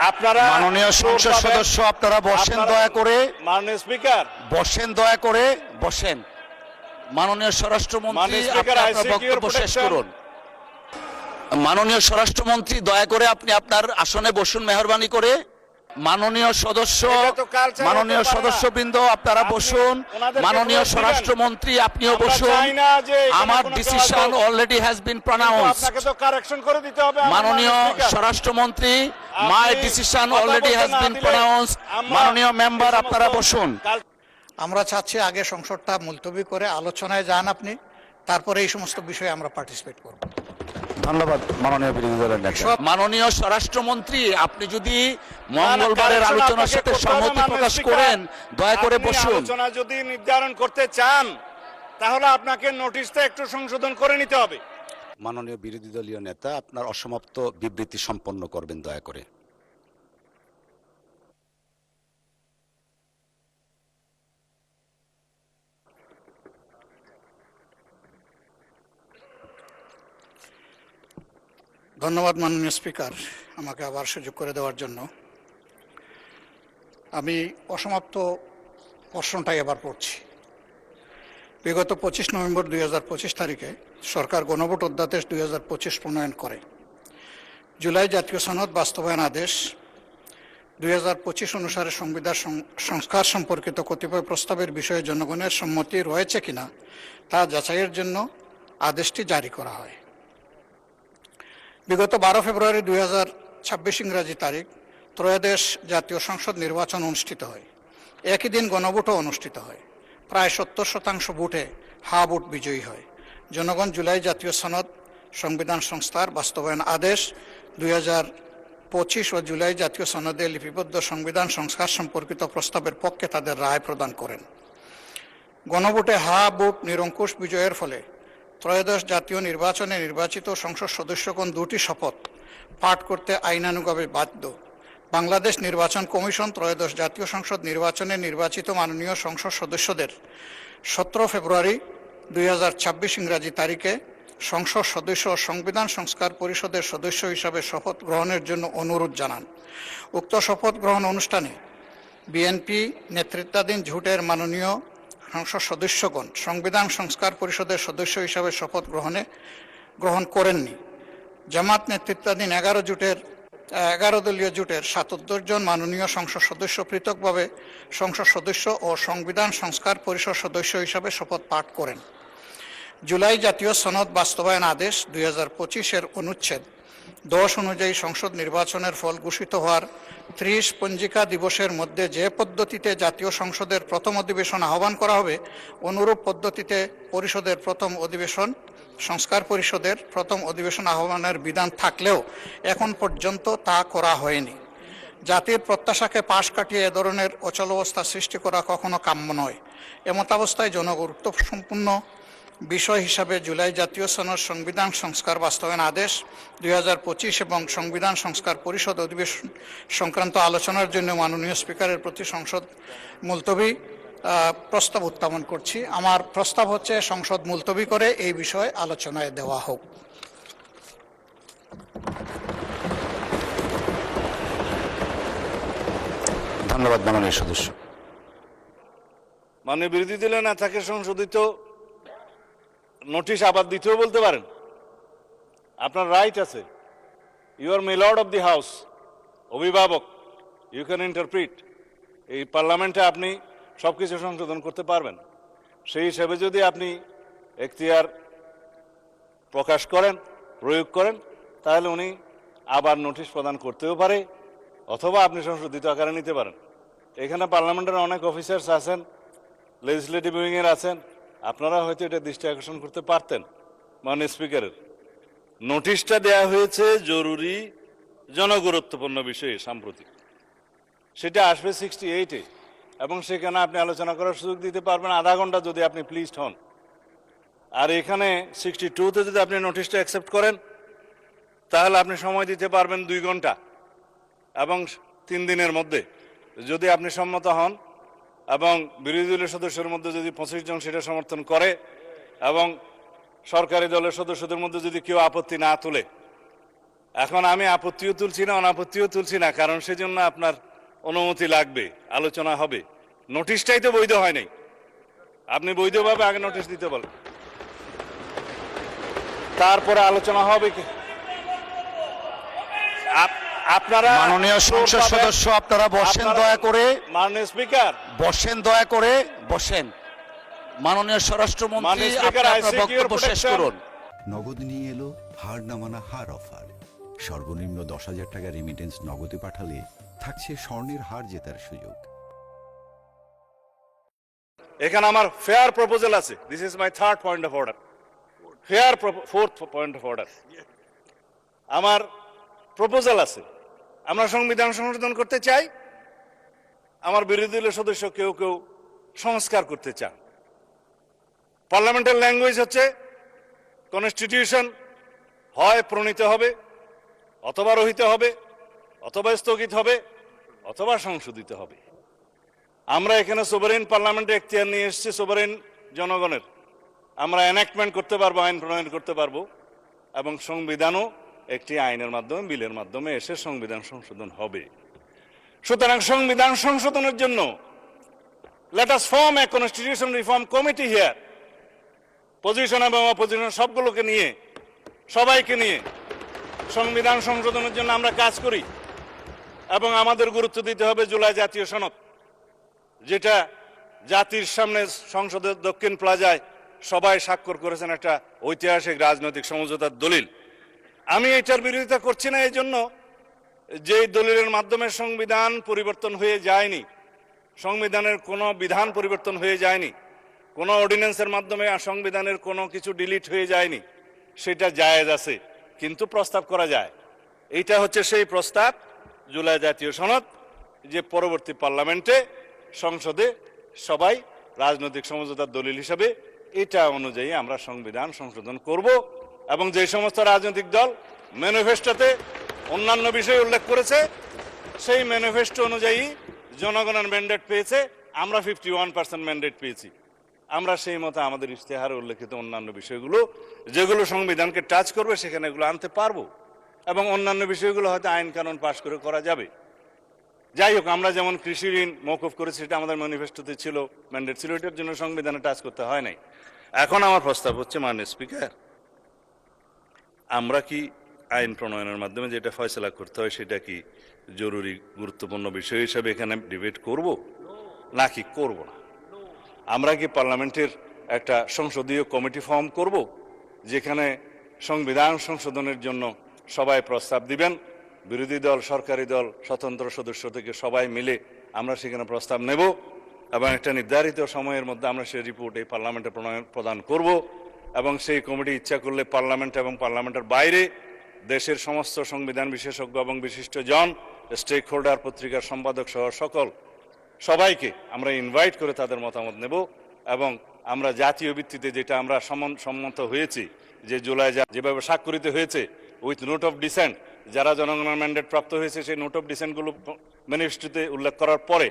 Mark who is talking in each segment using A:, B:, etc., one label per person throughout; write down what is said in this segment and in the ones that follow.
A: আপনারা
B: মাননীয় সংসদ সদস্য আপনারা বসেন দয়া করে।
A: মাননীয় স্পিকার
B: বসেন দয়া করে, বসেন। মাননীয় স্বরাষ্ট্রমন্ত্রী
A: মাননীয় স্পিকার,
B: আপনি
A: I
B: আপনার
A: seek your
B: বক্তব্য শেষ
A: protection.
B: করুন। মাননীয় স্বরাষ্ট্রমন্ত্রী দয়া করে আপনি আপনার আসনে বসুন মেহরবানি করে। মাননীয় সদস্য,
A: এটা তো culture
B: মাননীয়
A: হতে পারে না।
B: সদস্যবৃন্দ আপনারা
A: আপনি
B: বসুন।
A: ওনাদেরকে
B: মাননীয়
A: vote দিবেন।
B: স্বরাষ্ট্রমন্ত্রী আপনিও
A: আমরা
B: বসুন।
A: চাই না যে এখানে
B: আমার
A: কোনো
B: ডিসিশন
A: কেউ
B: অলরেডি হ্যাজ বিন
A: কিন্তু
B: প্রনাউন্সড।
A: আপনাকে তো কারেকশন করে দিতে হবে
B: মাননীয়
A: স্পিকার।
B: স্বরাষ্ট্রমন্ত্রী
A: আপনি
B: মাই ডিসিশন
A: কথা
B: অলরেডি
A: বলতে
B: হ্যাজ
A: না
B: বিন
A: দিলে
B: প্রনাউন্সড।
A: আমরা
B: মাননীয় মেম্বার
A: এই
B: আপনারা
A: সমস্ত
B: বসুন।
C: আমরা চাচ্ছি আগে সংসদটা মুলতবি করে আলোচনায় যান আপনি, তারপরে এই সমস্ত বিষয়ে আমরা পার্টিসিপেট করব।
B: ধন্যবাদ মাননীয় বিরোধী দলের নেতা। মাননীয় স্বরাষ্ট্রমন্ত্রী আপনি যদি মঙ্গলবারের
A: কারেকশন
B: আলোচনার
A: আপনাকে
B: সাথে
A: করতে হবে,
B: সম্মতি
A: মাননীয়
B: প্রকাশ
A: স্পিকার।
B: করেন দয়া করে
A: আপনি
B: বসুন।
A: আলোচনা যদি নির্ধারণ করতে চান তাহলে আপনাকে নোটিশটা একটু সংশোধন করে নিতে হবে।
B: মাননীয় বিরোধী দলীয় নেতা আপনার অসমাপ্ত বিবৃতি সম্পন্ন করবেন দয়া করে।
C: ধন্যবাদ মাননীয় স্পিকার আমাকে আবার সুযোগ করে দেওয়ার জন্য। আমি অসমাপ্ত প্রশ্নটাই এবার পড়ছি। বিগত 25 নভেম্বর 2025 তারিখে সরকার গণভোট অধ্যাদেশ 2025 প্রণয়ন করে। জুলাই জাতীয় সনদ বাস্তবায়ন আদেশ 2025 অনুসারে সংবিধান সংস্কার সম্পর্কিত কতিপয় প্রস্তাবের বিষয়ে জনগণের সম্মতি রয়েছে কিনা তা যাচাইয়ের জন্য আদেশটি জারি করা হয়। বিগত 12 ফেব্রুয়ারি 2026 ইংরাজি তারিখ ত্রয়োদশ জাতীয় সংসদ নির্বাচন অনুষ্ঠিত হয়। একই দিন গণভোটও অনুষ্ঠিত হয়। প্রায় 70% ভোটে হা ভোট বিজয়ী হয়। জনগণ জুলাই জাতীয় সনদ সংবিধান সংস্কার বাস্তবায়ন আদেশ 2025 ও জুলাই জাতীয় সনদে লিপিবদ্ধ সংবিধান সংস্কার সম্পর্কিত প্রস্তাবের পক্ষে তাদের রায় প্রদান করেন। গণভোটে হা ভোট নিরঙ্কুশ বিজয়ের ফলে ত্রয়োদশ জাতীয় নির্বাচনে নির্বাচিত সংসদ সদস্যগণ দুটি শপথ পাঠ করতে আইনানুগভাবে বাধ্য। বাংলাদেশ নির্বাচন কমিশন ত্রয়োদশ জাতীয় সংসদ নির্বাচনে নির্বাচিত মাননীয় সংসদ সদস্যদের 17 ফেব্রুয়ারি 2026 ইংরাজি তারিখে সংসদ সদস্য ও সংবিধান সংস্কার পরিষদের সদস্য হিসাবে শপথ গ্রহণের জন্য অনুরোধ জানান। উক্ত শপথ গ্রহণ অনুষ্ঠানে বিএনপি নেতৃত্বাধীন জোটের মাননীয় সংসদ সদস্যগণ সংবিধান সংস্কার পরিষদের সদস্য হিসাবে শপথ গ্রহণ করেননি। জামাত নেতৃত্বাধীন 11 দলীয় জোটের 77 জন মাননীয় সংসদ সদস্য পৃথকভাবে সংসদ সদস্য ও সংবিধান সংস্কার পরিষদ সদস্য হিসাবে শপথ পাঠ করেন। জুলাই জাতীয় সনদ বাস্তবায়ন আদেশ 2025-এর অনুচ্ছেদ 10 অনুযায়ী সংসদ নির্বাচনের ফল ঘোষিত হওয়ার 30 পঞ্জিকা দিবসের মধ্যে যে পদ্ধতিতে জাতীয় সংসদের প্রথম অধিবেশন আহ্বান করা হবে অনুরূপ পদ্ধতিতে পরিষদের প্রথম অধিবেশন সংস্কার পরিষদের প্রথম অধিবেশন আহ্বানের বিধান থাকলেও এখন পর্যন্ত তা করা হয়নি। জাতির প্রত্যাশাকে পাশ কাটিয়ে এ ধরনের অচলাবস্থা সৃষ্টি করা কখনো কাম্য নয়। এমতাবস্থায় জনগুরুত্বপূর্ণ বিষয় হিসাবে জুলাই জাতীয় সনদ সংবিধান সংস্কার বাস্তবায়ন আদেশ 2025 এবং সংবিধান সংস্কার পরিষদ অধিবেশন সংক্রান্ত আলোচনার জন্য মাননীয় স্পিকারের প্রতি সংসদ মুলতবি প্রস্তাব উত্থাপন করছি। আমার প্রস্তাব হচ্ছে সংসদ মুলতবি করে এই বিষয়ে আলোচনায় দেওয়া হোক।
B: ধন্যবাদ মাননীয় সদস্য।
A: মাননীয় বিরোধী দলীয় নেতাকে সংশোধিত নোটিশ আবার দিতেও বলতে পারেন, আপনার রাইট আছে। You are milord of the house, অভিভাবক, ইউ ক্যান ইন্টারপ্রিট। এই পার্লামেন্টে আপনি সব কিছু সংশোধন করতে পারবেন। সেই হিসেবে যদি আপনি এখতিয়ার প্রকাশ করেন, প্রয়োগ করেন, তাহলে উনি আবার নোটিশ প্রদান করতেও পারে, অথবা আপনি সংশোধিত আকারে নিতে পারেন। এখানে পার্লামেন্টের অনেক অফিসার্স আছেন, লেজিসলেটিভ উইংয়ের আছেন, আপনারা হয়তো এটা দৃষ্টি আকর্ষণ করতে পারতেন। মাননীয় স্পিকারের নোটিশটা দেয়া হয়েছে জরুরি জনগুরুত্বপূর্ণ বিষয়ে সাম্প্রতিক, সেটা আসবে 68-এ, এবং সেখানে আপনি আলোচনা করার সুযোগ দিতে পারবেন আধা ঘন্টা যদি আপনি প্লিজড হন। আর এখানে 62-তে যদি আপনি নোটিশটা অ্যাকসেপ্ট করেন তাহলে আপনি সময় দিতে পারবেন 2 ঘন্টা, এবং 3 দিনের মধ্যে যদি আপনি সম্মত হন এবং বিরোধী দলের সদস্যের মধ্যে যদি 25 জন সেটা সমর্থন করে এবং সরকারি দলের সদস্যদের মধ্যে যদি কেউ আপত্তি না তোলে এখন আমি আপত্তিও তুলছি না, অনাপত্তিও তুলছি না, কারণ সেজন্য আপনার অনুমতি লাগবে, আলোচনা হবে। নোটিশটাই তো বৈধ হয় নাই, আপনি বৈধভাবে আগে নোটিশ দিতে বলেন, তারপরে আলোচনা হবে কি। আপনারা
B: মাননীয় সংসদ সদস্য, আপনারা বসেন দয়া করে।
A: মাননীয় স্পিকার
B: বসেন দয়া করে, বসেন। মাননীয় স্বরাষ্ট্রমন্ত্রী,
A: মাননীয় স্পিকার,
B: আপনি আপনার
A: I seek your
B: বক্তব্য শেষ
A: protection.
B: করুন।
D: নগদ নিয়ে এলো হার না মানা হার অফার। সর্বনিম্ন 10,000 টাকা রেমিটেন্স নগদে পাঠালে থাকছে স্বর্ণের হার জেতার সুযোগ।
A: এখানে আমার ফেয়ার প্রপোজাল আছে। This is my third point of order, fair fourth point of order. আমার প্রপোজাল আছে, আমরা সংবিধান সংশোধন করতে চাই, আমার বিরোধী দলের সদস্য কেউ কেউ সংস্কার করতে চান। পার্লামেন্টের ল্যাঙ্গুয়েজ হচ্ছে কনস্টিটিউশন হয় প্রণীত হবে, অথবা রহিত হবে, অথবা স্থগিত হবে, অথবা সংশোধিত হবে। আমরা এখানে সোভারেন পার্লামেন্টে এখতিয়ার নিয়ে এসেছি, সোভারেন জনগণের। আমরা এনাক্টমেন্ট করতে পারবো, আইন প্রণয়ন করতে পারবো, এবং সংবিধানও একটি আইনের মাধ্যমে, বিলের মাধ্যমে এসে সংবিধান সংশোধন হবে। সুতরাং সংবিধান সংশোধনের জন্য let us form a constitution reform committee here. Position এবং অপোজিশন সবগুলোকে নিয়ে, সবাইকে নিয়ে সংবিধান সংশোধনের জন্য আমরা কাজ করি। এবং আমাদের গুরুত্ব দিতে হবে জুলাই জাতীয় সনদ, যেটা জাতির সামনে সংসদের দক্ষিণ প্লাজায় সবাই স্বাক্ষর করেছেন, একটা ঐতিহাসিক রাজনৈতিক সমঝোতার দলিল। আমি এটার বিরোধিতা করছি না এই জন্য যে দলিলের মাধ্যমে সংবিধান পরিবর্তন হয়ে যায়নি, সংবিধানের কোনো বিধান পরিবর্তন হয়ে যায়নি, কোনো অর্ডিন্যান্সের মাধ্যমে সংবিধানের কোনো কিছু ডিলিট হয়ে যায়নি, সেটা জায়েজ আছে, কিন্তু প্রস্তাব করা যায়। এইটা হচ্ছে সেই প্রস্তাব, জুলাই জাতীয় সনদ, যে পরবর্তী পার্লামেন্টে, সংসদে সবাই রাজনৈতিক সমঝোতার দলিল হিসেবে এটা অনুযায়ী আমরা সংবিধান সংশোধন করব। এবং যে সমস্ত রাজনৈতিক দল ম্যানিফেস্টোতে অন্যান্য বিষয় উল্লেখ করেছে, সেই ম্যানিফেস্টো অনুযায়ী জনগণের ম্যান্ডেট পেয়েছে, আমরা 51% ম্যান্ডেট পেয়েছি। আমরা সেই মতো আমাদের ইশতেহারে উল্লেখিত অন্যান্য বিষয়গুলো যেগুলো সংবিধানকে টাচ করবে সেখানে এগুলো আনতে পারবো, এবং অন্যান্য বিষয়গুলো হয়তো আইন কানুন পাশ করে করা যাবে। যাই হোক, আমরা যেমন কৃষি ঋণ মওকুফ করেছি, সেটা আমাদের ম্যানিফেস্টোতে ছিল, ম্যান্ডেট ছিল, এটার জন্য সংবিধানে টাচ করতে হয় নাই। এখন আমার প্রস্তাব হচ্ছে, মাননীয় স্পিকার, আমরা কি আইন প্রণয়নের মাধ্যমে যেটা ফয়সলা করতে হয় সেটা কি জরুরি গুরুত্বপূর্ণ বিষয় হিসাবে এখানে ডিবেট করব, নাকি করব না? আমরা কি পার্লামেন্টের একটা সংসদীয় কমিটি ফর্ম করব, যেখানে সংবিধান সংশোধনের জন্য সবাই প্রস্তাব দিবেন, বিরোধী দল, সরকারি দল, স্বতন্ত্র সদস্য থেকে সবাই মিলে আমরা সেখানে প্রস্তাব নেব, এবং একটা নির্ধারিত সময়ের মধ্যে আমরা সেই রিপোর্ট এই পার্লামেন্টে প্রদান করব। এবং সেই কমিটি ইচ্ছা করলে পার্লামেন্ট এবং পার্লামেন্টের বাইরে দেশের সমস্ত সংবিধান বিশেষজ্ঞ এবং বিশিষ্ট জন, স্টেক হোল্ডার, পত্রিকার সম্পাদক সহ সবাইকে আমরা ইনভাইট করে তাদের মতামত নেব। এবং আমরা জাতীয় ভিত্তিতে যেটা আমরা সম্মত হয়েছি, যে জুলাই যেভাবে স্বাক্ষরিত হয়েছে উইথ নোট অফ ডিসেন্ট, যারা জনগণের ম্যান্ডেট প্রাপ্ত হয়েছে সেই নোট অফ ডিসেন্টগুলো ম্যানিফেস্টোতে উল্লেখ করার পরে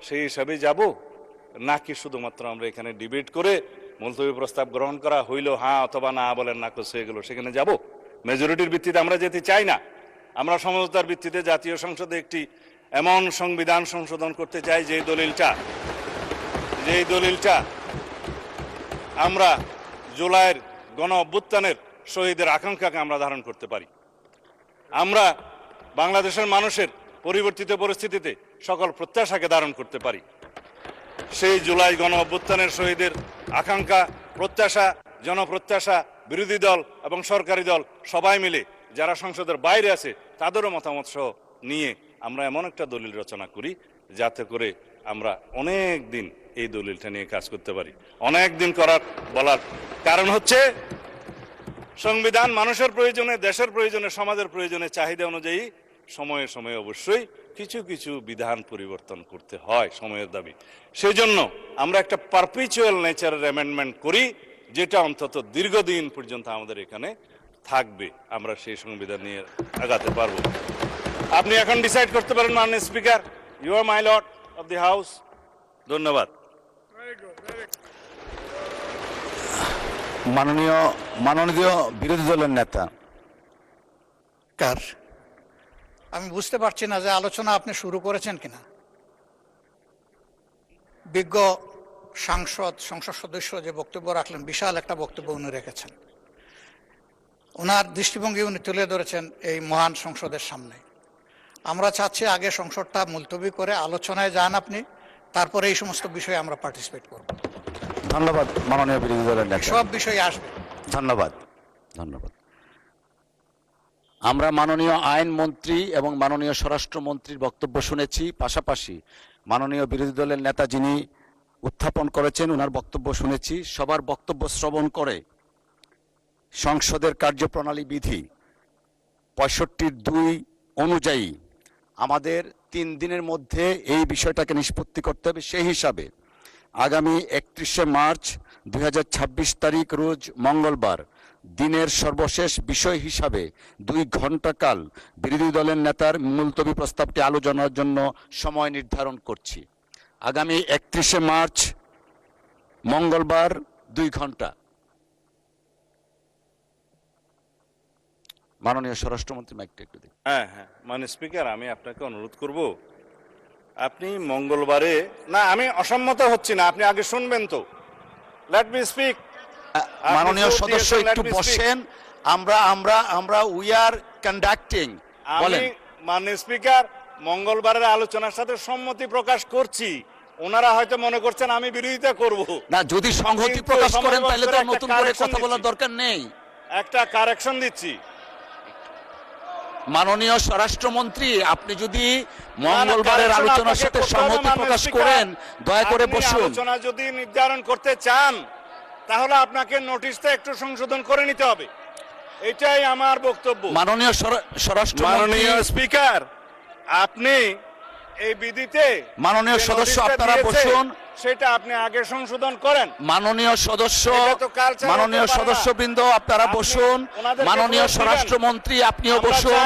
A: সেই হিসাবে যাব, নাকি শুধুমাত্র আমরা এখানে ডিবেট করে মুলতবি প্রস্তাব গ্রহণ করা হইল, হ্যাঁ অথবা না বলেন না করছে, এগুলো সেখানে যাব? মেজরিটির ভিত্তিতে আমরা যেতে চাই না। আমরা সমঝোতার ভিত্তিতে জাতীয় সংসদে একটি এমন সংবিধান সংশোধন করতে চাই যে দলিলটা আমরা জুলাইয়ের গণ অভ্যুত্থানের শহীদের আকাঙ্ক্ষাকে আমরা ধারণ করতে পারি। আমরা বাংলাদেশের মানুষের পরিবর্তিত পরিস্থিতিতে সকল প্রত্যাশাকে ধারণ করতে পারি। সেই জুলাই গণ অভ্যুত্থানের শহীদের আকাঙ্ক্ষা, প্রত্যাশা, জনপ্রত্যাশা, বিরোধী দল এবং সরকারি দল সবাই মিলে যারা সংসদের বাইরে আছে তাদেরও মতামত সহ নিয়ে আমরা এমন একটা দলিল রচনা করি, যাতে করে আমরা অনেক দিন এই দলিলটা নিয়ে কাজ করতে পারি। অনেক দিন বলার কারণ হচ্ছে, সংবিধান মানুষের প্রয়োজনে, দেশের প্রয়োজনে, সমাজের প্রয়োজনে, চাহিদা অনুযায়ী সময়ে সময়ে অবশ্যই কিছু কিছু বিধান পরিবর্তন করতে হয়, সময়ের দাবি। সেই জন্য আমরা একটা পারপিচুয়াল নেচারের অ্যামেন্ডমেন্ট করি, যেটা অন্তত দীর্ঘদিন পর্যন্ত আমাদের এখানে থাকবে। আমরা সেই সংবিধান নিয়ে আগাতে পারবো। আপনি এখন ডিসাইড করতে পারেন, মাননীয় স্পিকার, you are my lord of the house. ধন্যবাদ।
B: মাননীয় বিরোধী দলের নেতা,
C: কার আমি বুঝতে পারছি না যে আলোচনা আপনি শুরু করেছেন কিনা। বিজ্ঞ সংসদ সদস্য যে বক্তব্য রাখলেন, বিশাল একটা বক্তব্য উনি রেখেছেন। ওনার দৃষ্টিভঙ্গি উনি তুলে ধরেছেন এই মহান সংসদের সামনে। আমরা চাচ্ছি আগে সংসদটা মুলতবি করে আলোচনায় যান আপনি, তারপরে এই সমস্ত বিষয়ে আমরা পার্টিসিপেট করব।
B: ধন্যবাদ মাননীয় বিরোধী দলের নেতা।
C: সব বিষয়ে আসবে।
B: ধন্যবাদ, ধন্যবাদ। আমরা মাননীয় আইন মন্ত্রী এবং মাননীয় স্বরাষ্ট্রমন্ত্রীর বক্তব্য শুনেছি, পাশাপাশি মাননীয় বিরোধী দলের নেতা যিনি উত্থাপন করেছেন ওনার বক্তব্য শুনেছি। সবার বক্তব্য শ্রবণ করে সংসদের কার্যপ্রণালী বিধি 65(2) অনুযায়ী আমাদের 3 দিনের মধ্যে এই বিষয়টাকে নিষ্পত্তি করতে হবে। সেই হিসাবে আগামী 31শে মার্চ 2026 তারিখ রোজ মঙ্গলবার দিনের সর্বশেষ বিষয় হিসাবে 2 ঘণ্টা কাল বিরোধী দলের নেতার মুলতবি প্রস্তাবটি আলোচনার জন্য সময় নির্ধারণ করছি। আগামী 31শে মার্চ মঙ্গলবার 2 ঘণ্টা। মাননীয় স্বরাষ্ট্রমন্ত্রী মাইকটা একটু দিন।
A: হ্যাঁ, মানে স্পিকার, আমি আপনাকে অনুরোধ করব, আপনি মঙ্গলবারে না, আমি অসম্মত হচ্ছি না, আপনি আগে শুনবেন তো। Let me speak.
B: মাননীয় সদস্য একটু বসেন। আমরা উই আর কন্ডাক্টিং।
A: আমি মাননীয় স্পিকার মঙ্গলবারের আলোচনার সাথে সম্মতি প্রকাশ করছি। ওনারা হয়তো মনে করছেন আমি বিরোধিতা করব
B: না, যদি সংহতি প্রকাশ করেন তাহলে তো নতুন করে কথা বলার দরকার নেই।
A: একটা কারেকশন দিচ্ছি।
B: মাননীয় স্বরাষ্ট্রমন্ত্রী, আপনি যদি মঙ্গলবারের আলোচনার সাথে সম্মতি প্রকাশ করেন দয়া করে বসুন।
A: আলোচনা যদি নির্ধারণ করতে চান তাহলে আপনাকে নোটিশটা একটু সংশোধন করে নিতে হবে, এটাই আমার বক্তব্য।
B: মাননীয় স্বরাষ্ট্রমন্ত্রী,
A: মাননীয় স্পিকার, আপনি এই বিধিতে
B: মাননীয় সদস্য আপনারা বসুন।
A: সেটা আপনি আগে সংশোধন করেন।
B: মাননীয় সদস্যবৃন্দ আপনারা বসুন। মাননীয় স্বরাষ্ট্রমন্ত্রী আপনিও বসুন।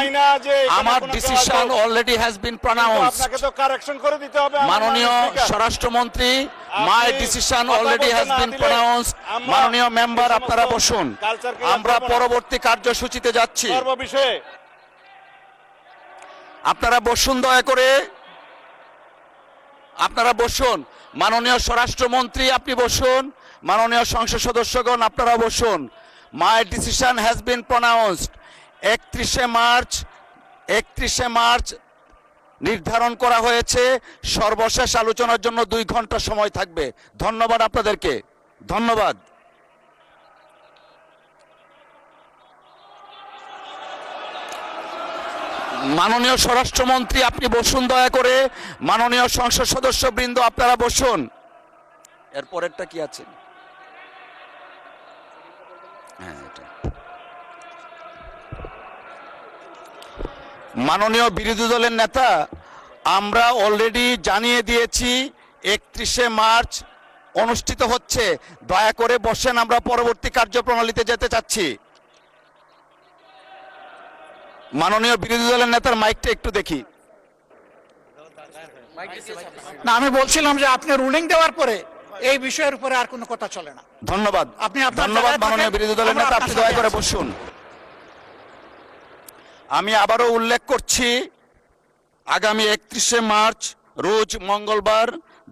B: আমার ডিসিশন অলরেডি হ্যাজ বিন প্রনাউন্সড।
A: আপনাকে তো কারেকশন করে দিতে হবে।
B: মাননীয় স্বরাষ্ট্রমন্ত্রী, my decision already has been প্রনাউন্সড। মাননীয় মেম্বার আপনারা বসুন। আমরা পরবর্তী কার্যসূচিতে যাচ্ছি। আপনারা বসুন, দয়া করে আপনারা বসুন। মাননীয় স্বরাষ্ট্রমন্ত্রী আপনি বসুন। মাননীয় সংসদ সদস্যগণ আপনারা বসুন। My decision has been pronounced. 31শে মার্চ নির্ধারণ করা হয়েছে। সর্বশেষ আলোচনার জন্য 2 ঘণ্টা সময় থাকবে। ধন্যবাদ আপনাদেরকে, ধন্যবাদ। মাননীয় স্বরাষ্ট্রমন্ত্রী আপনি বসুন, দয়া করে। মাননীয় সংসদ সদস্যবৃন্দ আপনারা বসুন। এরপরেরটা কি আছে? মাননীয় বিরোধী দলের নেতা, আমরা অলরেডি জানিয়ে দিয়েছি 31শে মার্চ অনুষ্ঠিত হচ্ছে। দয়া করে বসেন, আমরা পরবর্তী কার্যপ্রণালীতে যেতে চাচ্ছি। মাননীয় বিরোধী দলের নেতার মাইকটা একটু দেখি।
C: না, আমি বলছিলাম যে আপনি রুলিং দেওয়ার পরে এই বিষয়ের উপরে আর কোনো কথা চলে না।
B: ধন্যবাদ, ধন্যবাদ মাননীয় বিরোধী দলের নেতা, আপনি দয়া করে বসুন। আমি আবারও উল্লেখ করছি, আগামী 31শে মার্চ রোজ মঙ্গলবার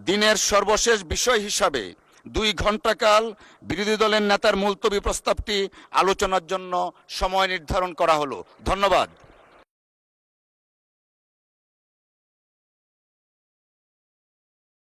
B: দিনের সর্বশেষ বিষয় হিসাবে 2 ঘণ্টা কাল বিরোধী দলের নেতার মুলতবি প্রস্তাবটি আলোচনার জন্য সময় নির্ধারণ করা হলো। ধন্যবাদ।